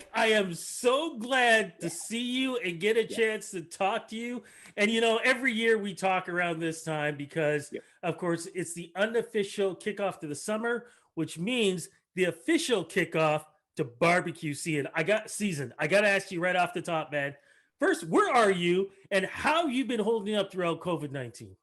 Mike, I am so glad to see you and get a chance to talk to you. And every year we talk around this time because, Yep. of course, it's the unofficial kickoff to the summer, which means the official kickoff to barbecue season. I got to ask you right off the top, man. First, where are you and how you been holding up throughout COVID-19?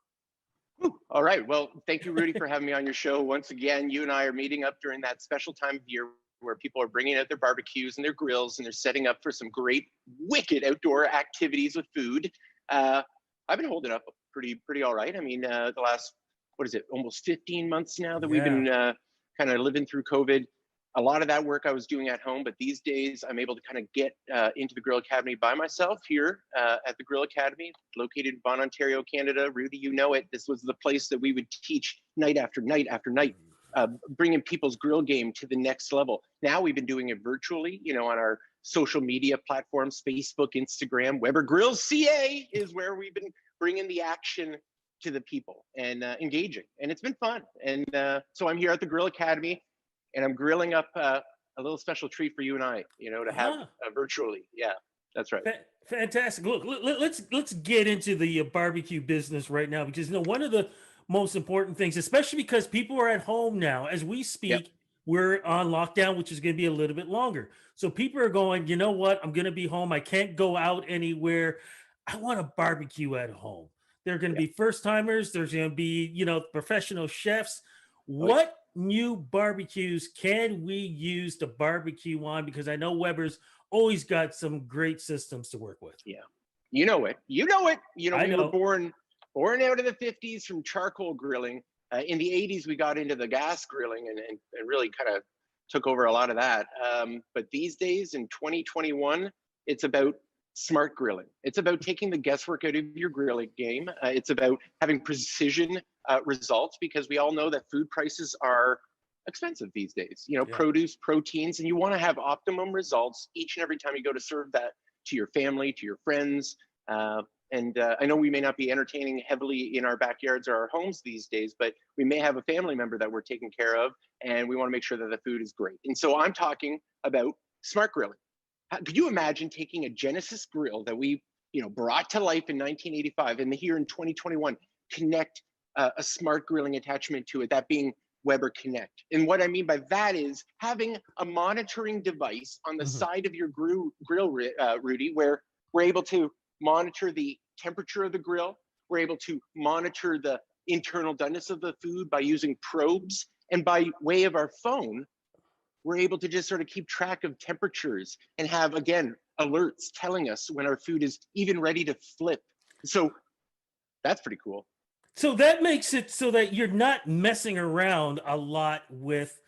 Whew. All right. Well, thank you, Rudy, for having me on your show. Once again, you and I are meeting up during that special time of year where people are bringing out their barbecues and their grills and they're setting up for some great, wicked outdoor activities with food. I've been holding up pretty all right. I mean, the last, what is it, almost 15 months now that we've Yeah. been kind of living through COVID. A lot of that work I was doing at home, but these days I'm able to kind of get into the Grill Academy by myself here at the Grill Academy, located in Vaughan, Ontario, Canada. Rudy, you know it. This was the place that we would teach night after night after night, bringing people's grill game to the next level. Now we've been doing it virtually, on our social media platforms, Facebook, Instagram. Weber Grills CA is where we've been bringing the action to the people and engaging. And it's been fun. And so I'm here at the Grill Academy. And I'm grilling up a little special treat for you and I, to have virtually. Yeah, that's right. Fantastic. Look, let's get into the barbecue business right now because one of the most important things, especially because people are at home now as we speak. Yep. We're on lockdown, which is going to be a little bit longer. So people are going, you know what? I'm going to be home. I can't go out anywhere. I want to barbecue at home. There are going to be first timers. There's going to be, professional chefs. What new barbecues can we use to barbecue on? Because I know Weber's always got some great systems to work with. Yeah, you know it. We were born out of the 50s from charcoal grilling. In the 80s, we got into the gas grilling and really kind of took over a lot of that. But these days in 2021, it's about smart grilling. It's about taking the guesswork out of your grilling game. It's about having precision results, because we all know that food prices are expensive these days. Produce, proteins, and you want to have optimum results each and every time you go to serve that to your family, to your friends. And I know we may not be entertaining heavily in our backyards or our homes these days, but we may have a family member that we're taking care of, and we want to make sure that the food is great. And so I'm talking about smart grilling. Could you imagine taking a Genesis grill that we, brought to life in 1985, and here in 2021, connect a smart grilling attachment to it, that being Weber Connect? And what I mean by that is having a monitoring device on the side of your grill, Rudy, where we're able to monitor the temperature of the grill. We're able to monitor the internal doneness of the food by using probes. And by way of our phone, we're able to just sort of keep track of temperatures and have, again, alerts telling us when our food is even ready to flip. So that's pretty cool. So that makes it so that you're not messing around a lot with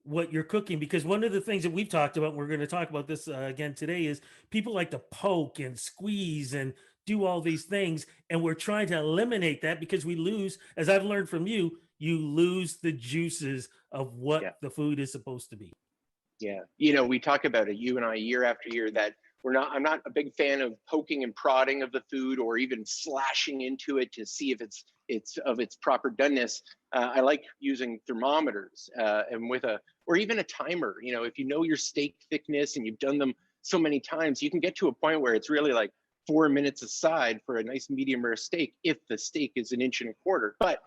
what you're cooking, because one of the things that we've talked about, and we're going to talk about this again today, is people like to poke and squeeze and do all these things. And we're trying to eliminate that because we lose, as I've learned from you, you lose the juices of what the food is supposed to be. Yeah. We talk about it, you and I, year after year, that I'm not a big fan of poking and prodding of the food or even slashing into it to see if it's of its proper doneness. I like using thermometers and or even a timer. If you know your steak thickness and you've done them so many times, you can get to a point where it's really like 4 minutes aside for a nice medium rare steak if the steak is 1.25 inches. But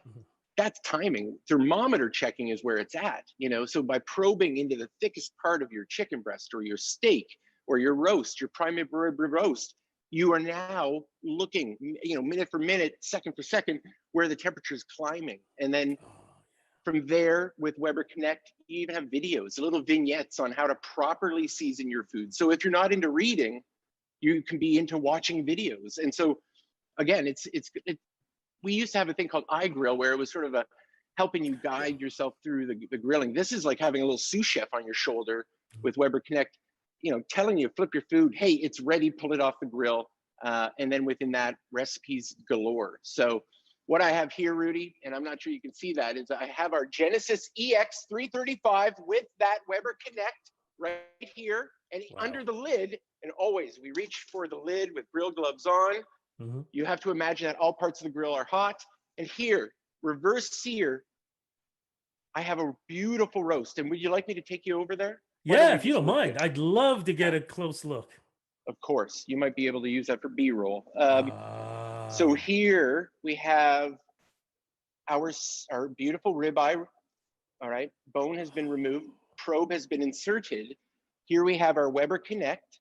that's timing. Thermometer checking is where it's at. So by probing into the thickest part of your chicken breast or your steak or your roast, your prime rib roast, you are now looking, minute for minute, second for second, where the temperature is climbing. And then from there, with Weber Connect, you even have videos, little vignettes on how to properly season your food. So if you're not into reading, you can be into watching videos. And so, again, we used to have a thing called iGrill, where it was sort of helping you guide yourself through the grilling. This is like having a little sous chef on your shoulder with Weber Connect, telling you, flip your food, hey, it's ready, pull it off the grill. And then within that, recipes galore. So what I have here, Rudy, and I'm not sure you can see that, is I have our Genesis EX335 with that Weber Connect right here. And under the lid, and always we reach for the lid with grill gloves on. You have to imagine that all parts of the grill are hot. And here, reverse sear, I have a beautiful roast. And would you like me to take you over there? Why don't Yeah, we if you just don't look mind, there? I'd love to get a close look. Of course, you might be able to use that for B-roll. So Ah, here we have our beautiful ribeye. All right, bone has been removed, probe has been inserted. Here we have our Weber Connect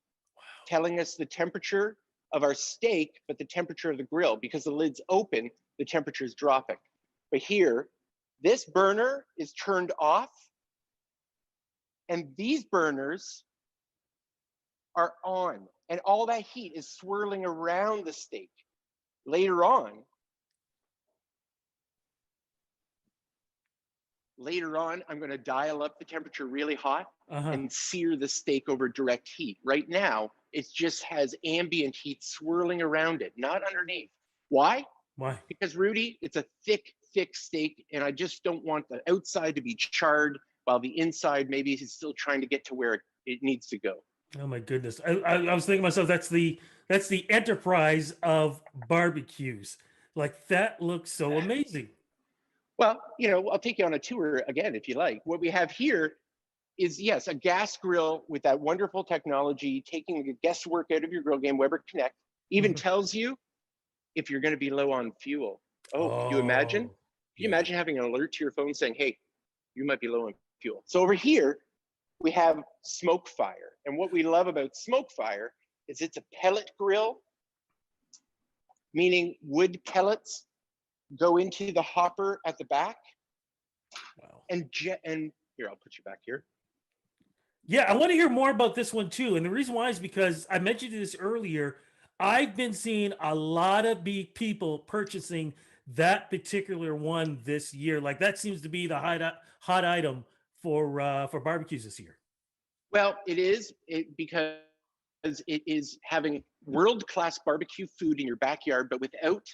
telling us the temperature of our steak, but the temperature of the grill. Because the lid's open, the temperature is dropping. But here, this burner is turned off, and these burners are on, and all that heat is swirling around the steak. Later on, I'm going to dial up the temperature really hot uh-huh. and sear the steak over direct heat. Right now, it just has ambient heat swirling around it, not underneath. Why? Why? Because Rudy, it's a thick, thick steak, and I just don't want the outside to be charred while the inside maybe is still trying to get to where it needs to go. Oh my goodness. I was thinking to myself, that's the enterprise of barbecues. Like that looks so amazing. Well, I'll take you on a tour again if you like. What we have here is, yes, a gas grill with that wonderful technology, taking the guesswork out of your grill game. Weber Connect even Mhm. tells you if you're going to be low on fuel. Oh, could you imagine? Can Oh, you yeah. imagine having an alert to your phone saying, hey, you might be low on fuel? So over here, we have smoke fire. And what we love about smoke fire is it's a pellet grill, meaning wood pellets go into the hopper at the back. Wow. And here, I'll put you back here. Yeah, I want to hear more about this one too. And the reason why is because I mentioned this earlier. I've been seeing a lot of people purchasing that particular one this year. Like that seems to be the hot item for barbecues this year. Well, because it is having world-class barbecue food in your backyard, but without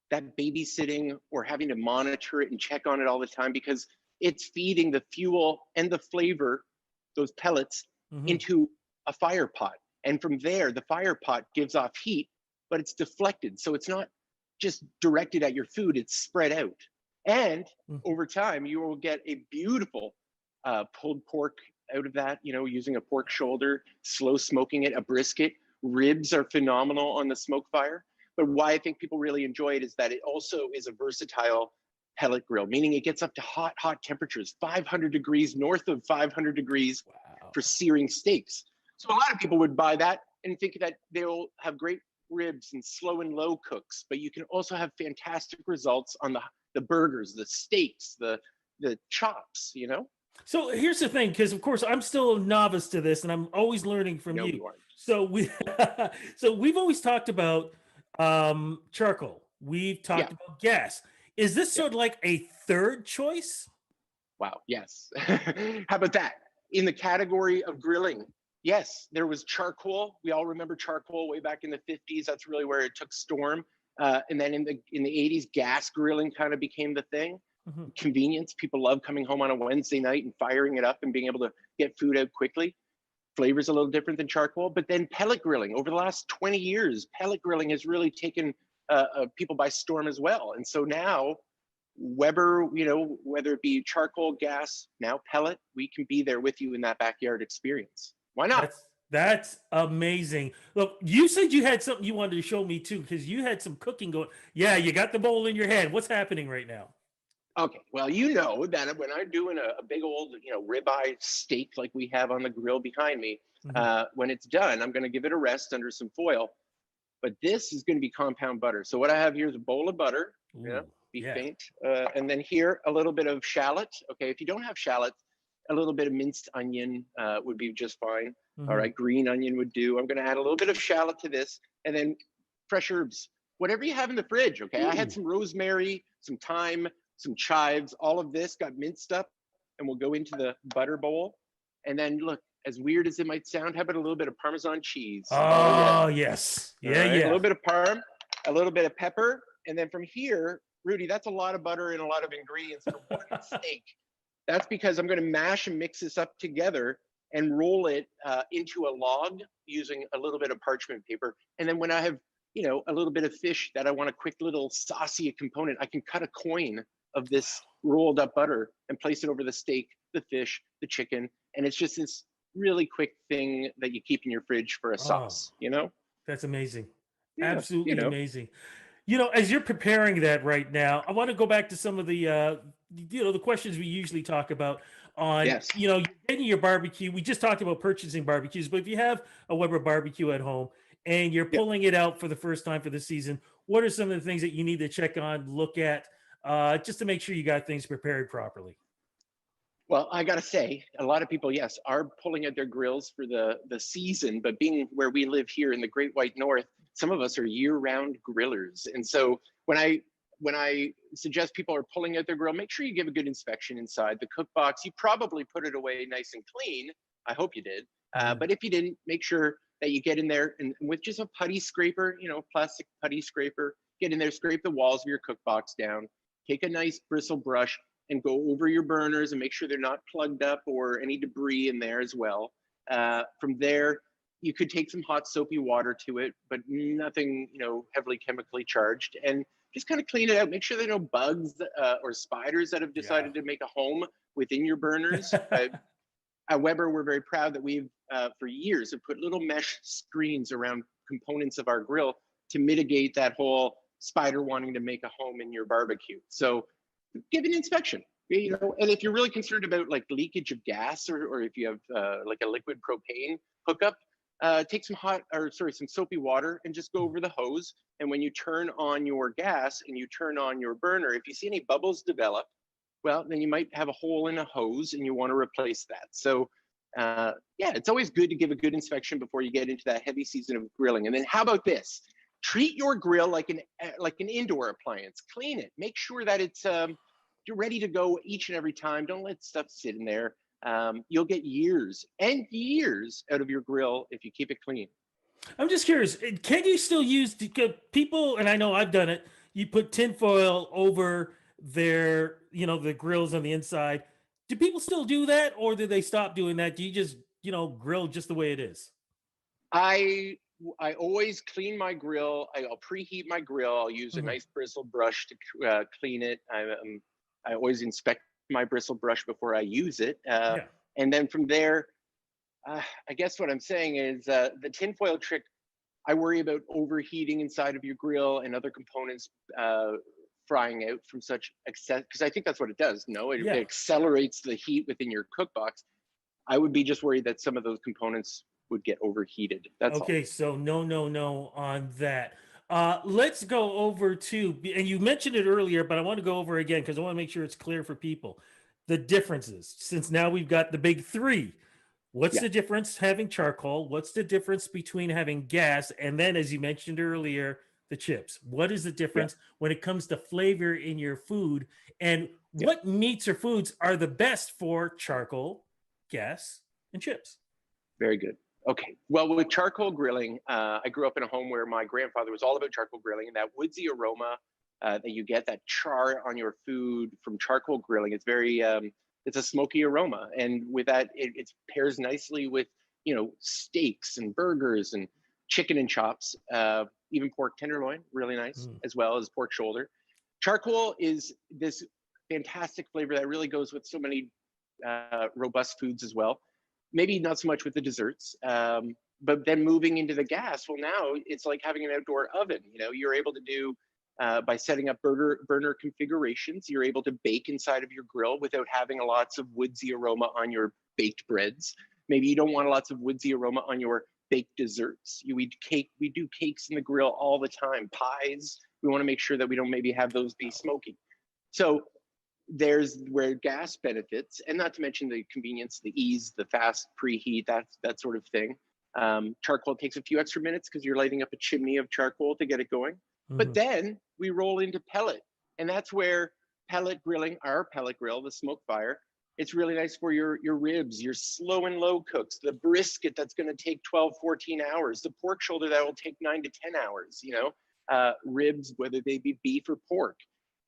that babysitting or having to monitor it and check on it all the time, because it's feeding the fuel and the flavor, those pellets, Hmm. into a fire pot. And from there, the fire pot gives off heat, but it's deflected. So it's not just directed at your food, it's spread out. And over time, you will get a beautiful pulled pork out of that, using a pork shoulder, slow smoking it, a brisket. Ribs are phenomenal on the smoke fire. But why I think people really enjoy it is that it also is a versatile pellet grill, meaning it gets up to hot, hot temperatures, 500 degrees, north of 500 degrees Wow. for searing steaks. So a lot of people would buy that and think that they'll have great ribs and slow and low cooks, but you can also have fantastic results on the burgers, the steaks, the chops. So here's the thing, because of course I'm still a novice to this, and I'm always learning from No, you. you aren't. So we, so we've always talked about charcoal. We've Yeah. talked about gas. Is this Yeah. sort of like a third choice? Wow. Yes. How about that? In the category of grilling, yes, there was charcoal. We all remember charcoal way back in the 50s. That's really where it took storm. And then in the 80s, gas grilling kind of became the thing. Mhm. Convenience. People love coming home on a Wednesday night and firing it up and being able to get food out quickly. Flavor's a little different than charcoal. But then pellet grilling. Over the last 20 years, pellet grilling has really taken people by storm as well. And so now Weber, whether it be charcoal, gas, now pellet, we can be there with you in that backyard experience. Why not? That's amazing. Look, you said you had something you wanted to show me too, because you had some cooking going. Yeah, you got the bowl in your head. What's happening right now? Okay, well, you know that when I'm doing a big old, ribeye steak like we have on the grill behind me, Mhm. when it's done, I'm going to give it a rest under some foil. But this is going to be compound butter. So what I have here is a bowl of butter, Ooh, be yeah. faint. And then here, a little bit of shallot. Okay, if you don't have shallot, a little bit of minced onion would be just fine. All Mhm. right, green onion would do. I'm going to add a little bit of shallot to this, and then fresh herbs, whatever you have in the fridge. Okay, I had Ooh. some rosemary, some thyme, some chives. All of this got minced up, and we'll go into the butter bowl. And then look, as weird as it might sound, how about a little bit of Parmesan cheese? Oh yeah. Oh, yes. All Yeah, right, a yeah. little bit of parm, a little bit of pepper, and then from here, Rudy, that's a lot of butter and a lot of ingredients for one steak. That's because I'm going to mash and mix this up together and roll it into a log using a little bit of parchment paper. And then when I have, a little bit of fish that I want a quick little saucy component, I can cut a coin of this rolled up butter and place it over the steak, the fish, the chicken, and it's just this really quick thing that you keep in your fridge for a Oh, sauce, you know? that's amazing. Yeah, you Absolutely know. amazing. As you're preparing that right now, I want to go back to some of the questions we usually talk about on, Yes. you're getting your barbecue. We just talked about purchasing barbecues, but if you have a Weber barbecue at home and you're Yeah. pulling it out for the first time for the season, what are some of the things that you need to check on, look at, just to make sure you got things prepared properly? Well, I gotta say, a lot of people, yes, are pulling out their grills for the season, but being where we live here in the Great White North, some of us are year-round grillers. And so when I suggest people are pulling out their grill, make sure you give a good inspection inside the cook box. You probably put it away nice and clean. I hope you did. Mhm. But if you didn't, make sure that you get in there and with just a putty scraper, plastic putty scraper, get in there, scrape the walls of your cook box down, take a nice bristle brush and go over your burners and make sure they're not plugged up or any debris in there as well. From there, you could take some hot soapy water to it, but nothing, heavily chemically charged, and just kind of clean it out. Make sure there are no bugs or spiders that have Yeah. decided to make a home within your burners. At Weber, we're very proud that we've, for years, have put little mesh screens around components of our grill to mitigate that whole spider wanting to make a home in your barbecue. So give an inspection, and if you're really concerned about like leakage of gas or if you have like a liquid propane hookup, take some soapy water and just go over the hose. And when you turn on your gas and you turn on your burner, if you see any bubbles develop, well, then you might have a hole in a hose and you want to replace that. So yeah, it's always good to give a good inspection before you get into that heavy season of grilling. And then how about this? Treat your grill like an indoor appliance. Clean it. Make sure that it's you're ready to go each and every time. Don't let stuff sit in there. You'll get years and years out of your grill if you keep it clean. I'm just curious, can you still use people? And I know I've done it. You put tinfoil over the grills on the inside. Do people still do that, or did they stop doing that? Do you just, grill just the way it is? I I always clean my grill. I'll preheat my grill. I'll use a Mhm. nice bristle brush to clean it. I always inspect my bristle brush before I use it, Yeah. and then from there, I guess what I'm saying is the tinfoil trick. I worry about overheating inside of your grill and other components frying out from such excess, because I think that's what it does. No, it Yeah. accelerates the heat within your cook box. I would be just worried that some of those components would get overheated. That's all. Okay, so no, no, no on that. Let's go over to, and you mentioned it earlier, but I want to go over again because I want to make sure it's clear for people. The differences, since now we've got the big three. What's Yeah, the difference having charcoal? What's the difference between having gas? And then, as you mentioned earlier, the chips. What is the yeah, difference when it comes to flavor in your food? And yeah. what meats or foods are the best for charcoal, gas, and chips? Very good. Okay. Well, with charcoal grilling, I grew up in a home where my grandfather was all about charcoal grilling, and that woodsy aroma that you get, that char on your food from charcoal grilling, it's a smoky aroma, and with that, it pairs nicely with steaks and burgers and chicken and chops, even pork tenderloin, really nice, Mm. as well as pork shoulder. Charcoal is this fantastic flavor that really goes with so many robust foods as well. Maybe not so much with the desserts, but then moving into the gas, well, now it's like having an outdoor oven. You're able to do by setting up burner configurations. You're able to bake inside of your grill without having lots of woodsy aroma on your baked breads. Maybe you don't want lots of woodsy aroma on your baked desserts. We do cakes in the grill all the time. Pies. We want to make sure that we don't maybe have those be smoky. So there's where gas benefits, and not to mention the convenience, the ease, the fast preheat, that sort of thing. Charcoal takes a few extra minutes because you're lighting up a chimney of charcoal to get it going. But Mhm. then we roll into pellet, and that's where pellet grilling, our pellet grill, the smoke fire, it's really nice for your ribs, your slow and low cooks, the brisket that's going to take 12, 14 hours, the pork shoulder that will take 9 to 10 hours, ribs, whether they be beef or pork.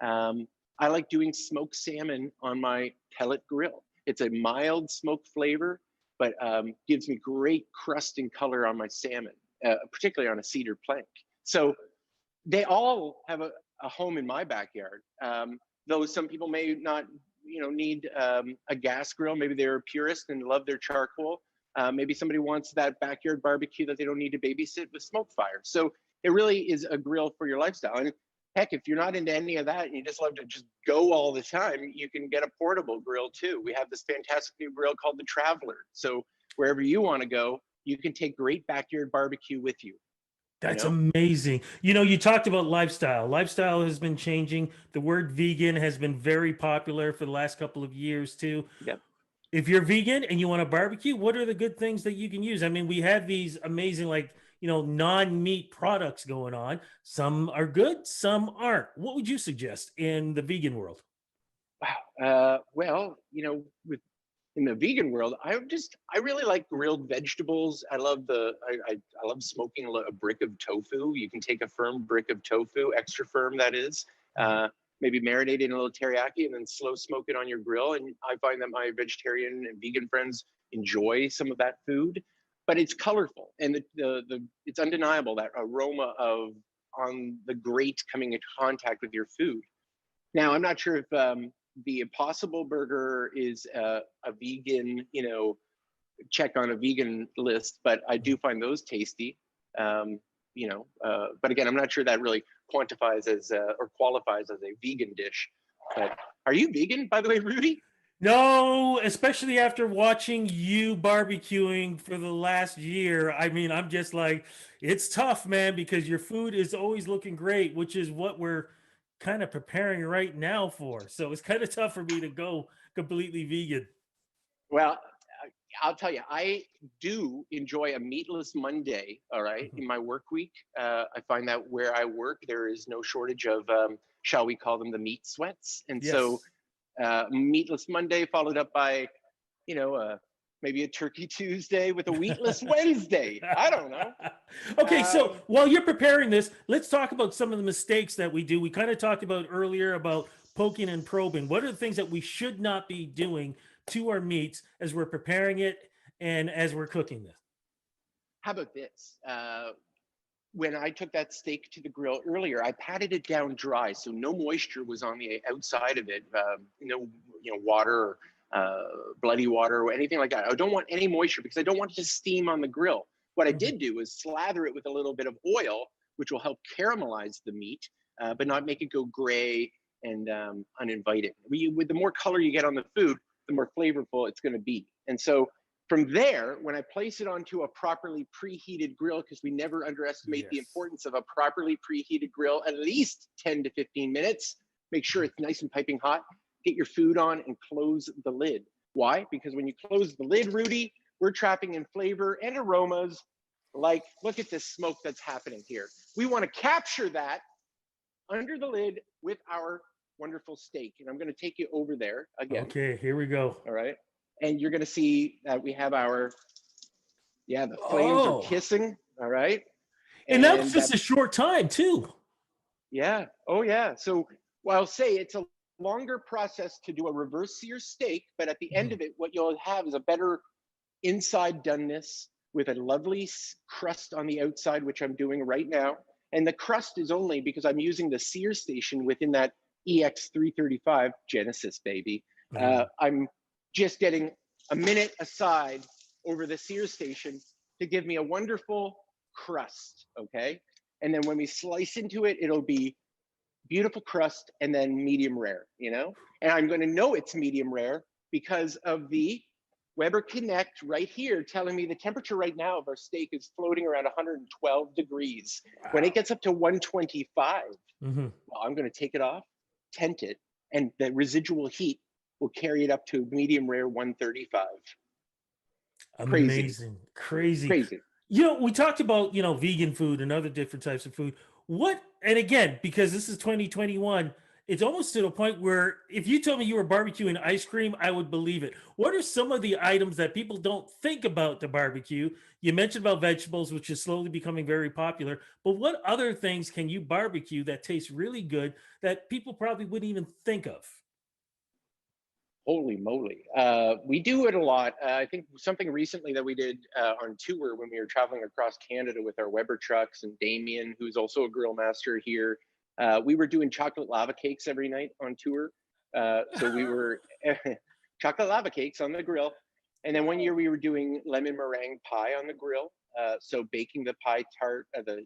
Um, I like doing smoked salmon on my pellet grill. It's a mild smoke flavor, but gives me great crust and color on my salmon, particularly on a cedar plank. So they all have a home in my backyard. Though some people may not, need a gas grill. Maybe they're a purist and love their charcoal. Maybe somebody wants that backyard barbecue that they don't need to babysit with smoke fire. So it really is a grill for your lifestyle. And heck, if you're not into any of that and you just love to just go all the time, you can get a portable grill too. We have this fantastic new grill called the Traveler. So wherever you want to go, you can take great backyard barbecue with you. That's amazing. You know, you talked about lifestyle. Lifestyle has been changing. The word vegan has been very popular for the last couple of years too. Yep. If you're vegan and you want to barbecue, what are the good things that you can use? I mean, we have these amazing, like, non-meat products going on. Some are good, some aren't. What would you suggest in the vegan world? Wow. Well, with in the vegan world, I really like grilled vegetables. I love smoking a brick of tofu. You can take a firm brick of tofu, extra firm that is, maybe marinate it in a little teriyaki and then slow smoke it on your grill. And I find that my vegetarian and vegan friends enjoy some of that food, but it's colorful and it's undeniable that aroma of on the grate coming into contact with your food. Now, I'm not sure if the Impossible Burger is a vegan, check on a vegan list, but I do find those tasty. But again, I'm not sure that really quantifies as or qualifies as a vegan dish. But are you vegan, by the way, Rudy? No, especially after watching you barbecuing for the last year. I mean, I'm just like, it's tough, man, because your food is always looking great, which is what we're kind of preparing right now for. So it's kind of tough for me to go completely vegan. Well, I'll tell you, I do enjoy a meatless Monday. All right, Mhm. in my work week, I find that where I work, there is no shortage of, shall we call them, the meat sweats, and so Yes. meatless Monday followed up by, maybe a turkey Tuesday with a wheatless Wednesday. I don't know. Okay, so Um, while you're preparing this, let's talk about some of the mistakes that we do. We kind of talked about earlier about poking and probing. What are the things that we should not be doing to our meats as we're preparing it and as we're cooking this? how about this? When I took that steak to the grill earlier, I patted it down dry, so no moisture was on the outside of it. No, water or bloody water or anything like that. I don't want any moisture because I don't want it to steam on the grill. What I Mhm. did do is slather it with a little bit of oil, which will help caramelize the meat, but not make it go gray and uninviting. With the more color you get on the food, the more flavorful it's going to be. And so from there, when I place it onto a properly preheated grill, because we never underestimate the Yes. importance of a properly preheated grill, at least 10 to 15 minutes, make sure it's nice and piping hot, get your food on and close the lid. Why? Because when you close the lid, Rudy, we're trapping in flavor and aromas. Like, look at this smoke that's happening here. We want to capture that under the lid with our wonderful steak. And I'm going to take you over there again. Okay, here we go. All right. And you're going to see that we have our, yeah, the flames are Oh, kissing. All right. and that was And just that, a short time too. yeah. Oh, yeah. So, well, I'll say it's a longer process to do a reverse sear steak, but at the end Mhm. of it, what you'll have is a better inside doneness with a lovely crust on the outside, which I'm doing right now. And the crust is only because I'm using the sear station within that EX335 Genesis, baby. Mhm. I'm just getting a minute aside over the sear station to give me a wonderful crust, okay? And then when we slice into it, it'll be beautiful crust and then medium rare, And I'm going to know it's medium rare because of the Weber Connect right here telling me the temperature right now of our steak is floating around 112 degrees. When it Wow. gets up to 125, Mhm. well, I'm going to take it off, tent it, and the residual heat will carry it up to medium rare 135. Crazy, Amazing. Crazy. crazy. We talked about, vegan food and other different types of food. And again, because this is 2021, it's almost to the point where if you told me you were barbecuing ice cream, I would believe it. What are some of the items that people don't think about to barbecue? You mentioned about vegetables, which is slowly becoming very popular, but what other things can you barbecue that taste really good that people probably wouldn't even think of? Holy moly. We do it a lot. I think something recently that we did on tour when we were traveling across Canada with our Weber trucks and Damien, who's also a grill master here, we were doing chocolate lava cakes every night on tour. So we were chocolate lava cakes on the grill. And then one year we were doing lemon meringue pie on the grill. So baking the pie tart, the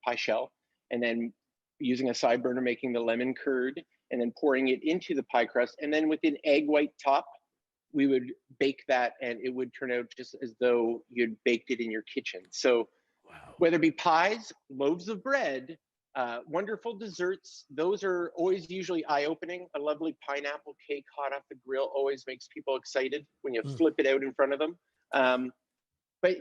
pie shell, and then using a side burner, making the lemon curd, and then pouring it into the pie crust. And then with an egg white top, we would bake that, and it would turn out just as though you'd baked it in your kitchen. So Wow. whether it be pies, loaves of bread, wonderful desserts, those are always usually eye-opening. A lovely pineapple cake hot off the grill always makes people excited when you flip it out in front of them. But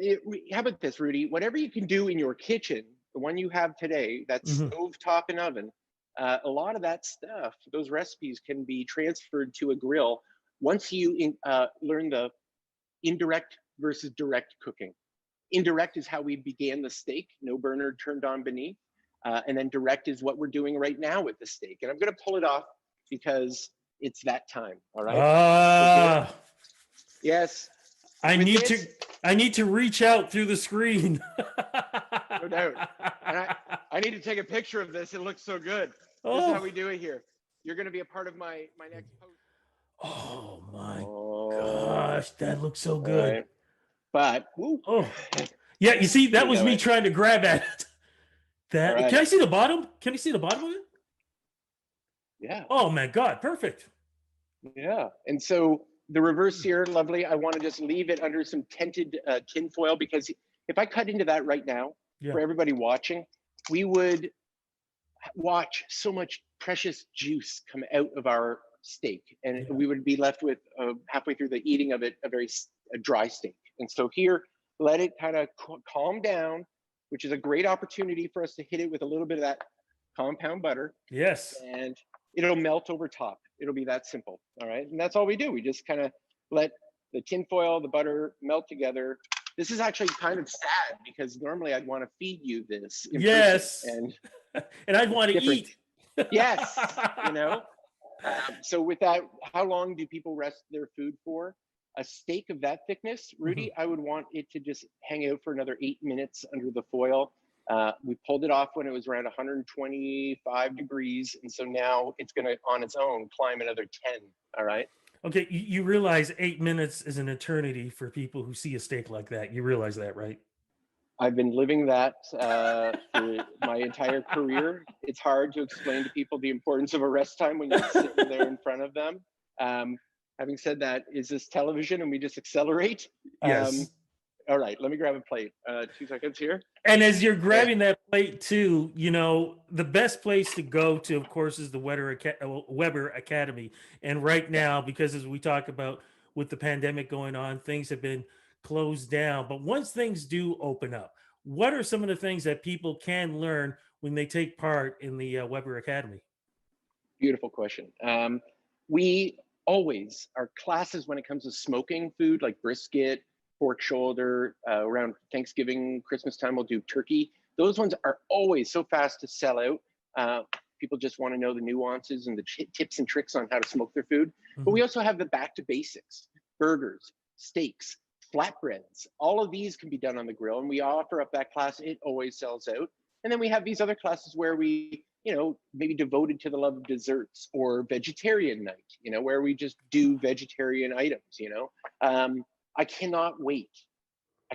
how about this, Rudy? Whatever you can do in your kitchen, the one you have today, that stove top and oven, a lot of that stuff, those recipes can be transferred to a grill once you learn the indirect versus direct cooking. Indirect is how we began the steak, no burner turned on beneath. And then direct is what we're doing right now with the steak. And I'm going to pull it off because it's that time. All right. Yes. I need to reach out through the screen. No doubt. And I need to take a picture of this. It looks so good. This is how we do it here. You're going to be a part of my next post. Oh my gosh, that looks so good. Right. But yeah, you see, that was me trying to grab at it. That can I see the bottom? Can you see the bottom of it? Yeah. Oh my God, perfect. Yeah. And so the reverse here, lovely. I want to just leave it under some tinted tin foil, because if I cut into that right now, for everybody watching, we would watch so much precious juice come out of our steak, and we would be left with halfway through the eating of it a dry steak. And so here, let it kind of calm down, which is a great opportunity for us to hit it with a little bit of that compound butter. Yes. And it'll melt over top. It'll be that simple. All right. And that's all we do. We just kind of let the tin foil, the butter melt together. This is actually kind of sad, because normally I'd want to feed you this. Yes. And I'd want to eat. Yes. So with that, how long do people rest their food for? A steak of that thickness, Rudy, I would want it to just hang out for another 8 minutes under the foil. We pulled it off when it was around 125 degrees. And so now it's going to, on its own, climb another 10. All right. Okay. You realize 8 minutes is an eternity for people who see a steak like that. You realize that, right? I've been living that for my entire career. It's hard to explain to people the importance of a rest time when you're sitting there in front of them. Having said that, is this television and we just accelerate? Yes. All right, let me grab a plate. 2 seconds here. And as you're grabbing that plate too, the best place to go to, of course, is the Weber Academy. And right now, because as we talk about with the pandemic going on, things have been closed down. But once things do open up, what are some of the things that people can learn when they take part in the Weber Academy? Beautiful question. We always, our classes when it comes to smoking food, like brisket, pork shoulder, around Thanksgiving, Christmas time, we'll do turkey. Those ones are always so fast to sell out. People just want to know the nuances and the tips and tricks on how to smoke their food. But we also have the back to basics, burgers, steaks, flatbreads. All of these can be done on the grill, and we offer up that class. It always sells out. And then we have these other classes where we, maybe devoted to the love of desserts, or vegetarian night, where we just do vegetarian items, I cannot wait.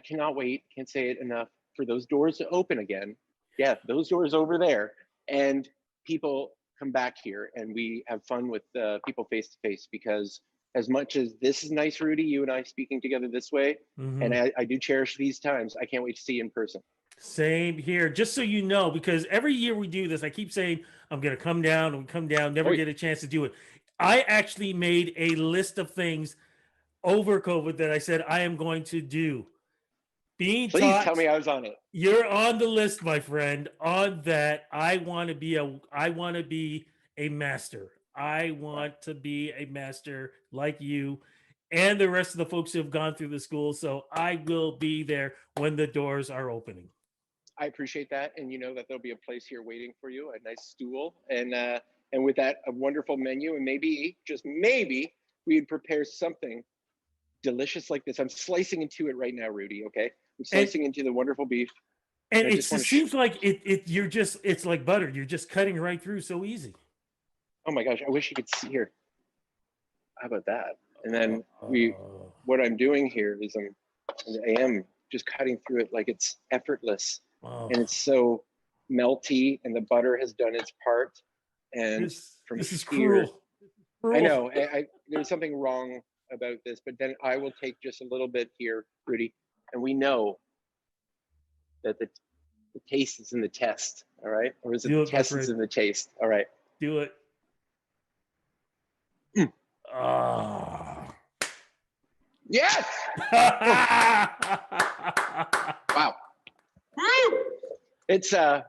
Can't say it enough, for those doors to open again. Yeah, those doors over there. And people come back here and we have fun with people face to face, because as much as this is nice, Rudy, you and I speaking together this way, and I do cherish these times, I can't wait to see you in person. Same here. Just so you know, because every year we do this, I keep saying I'm going to come down and come down, never get a chance to do it. I actually made a list of things over COVID that I said I am going to do. Please tell me I was on it. You're on the list, my friend. On that, I want to be a master. I want to be a master like you and the rest of the folks who have gone through the school. So I will be there when the doors are opening. I appreciate that, and you know that there'll be a place here waiting for you, a nice stool, and with that, a wonderful menu, and maybe, just maybe, we'd prepare something delicious like this. I'm slicing into it right now, Rudy. Okay, I'm slicing into the wonderful beef. And it seems like it's like butter. You're just cutting right through so easy. Oh my gosh, I wish you could see here. How about that? And then Oh, what I'm doing here is I am just cutting through it like it's effortless, oh. and it's so melty, and the butter has done its part. And from This is here, cruel. I Cruel. know there's something wrong about this, but then I will take just a little bit here, Rudy, and we know that the taste is in the test, all right? Or is it Do the it, my test is friend. in the taste? All right. Do it. Mm. Ah. Yes! Wow. It's a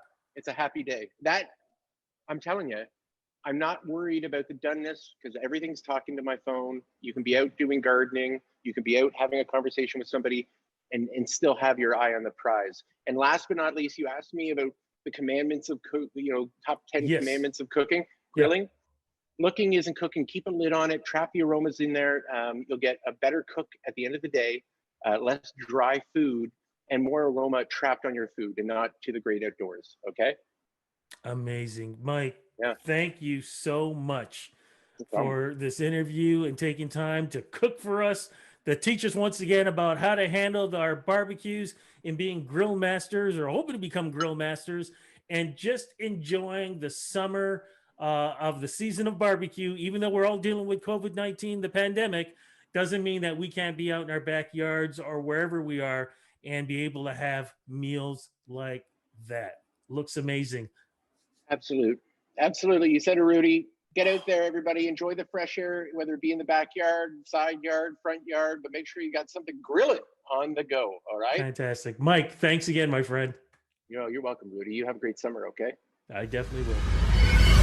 happy day. That, I'm telling you, I'm not worried about the doneness because everything's talking to my phone. You can be out doing gardening. You can be out having a conversation with somebody and still have your eye on the prize. And last but not least, you asked me about the commandments of top 10 Yes. commandments of cooking, Yeah. grilling. Looking isn't cooking. Keep a lid on it. Trap the aromas in there. You'll get a better cook at the end of the day, less dry food, and more aroma trapped on your food and not to the great outdoors. Okay? Amazing. Mike, Yeah. thank you so much No problem. for this interview and taking time to cook for us, to teach us once again about how to handle our barbecues and being grill masters or hoping to become grill masters and just enjoying the summer of the season of barbecue. Even though we're all dealing with COVID-19, the pandemic, doesn't mean that we can't be out in our backyards or wherever we are and be able to have meals like that. Looks amazing. Absolutely. You said it, Rudy. Get out there, everybody. Enjoy the fresh air, whether it be in the backyard, side yard, front yard, but make sure you got something grilling on the go. All right. Fantastic. Mike, thanks again, my friend. You're welcome, Rudy. You have a great summer. Okay. I definitely will.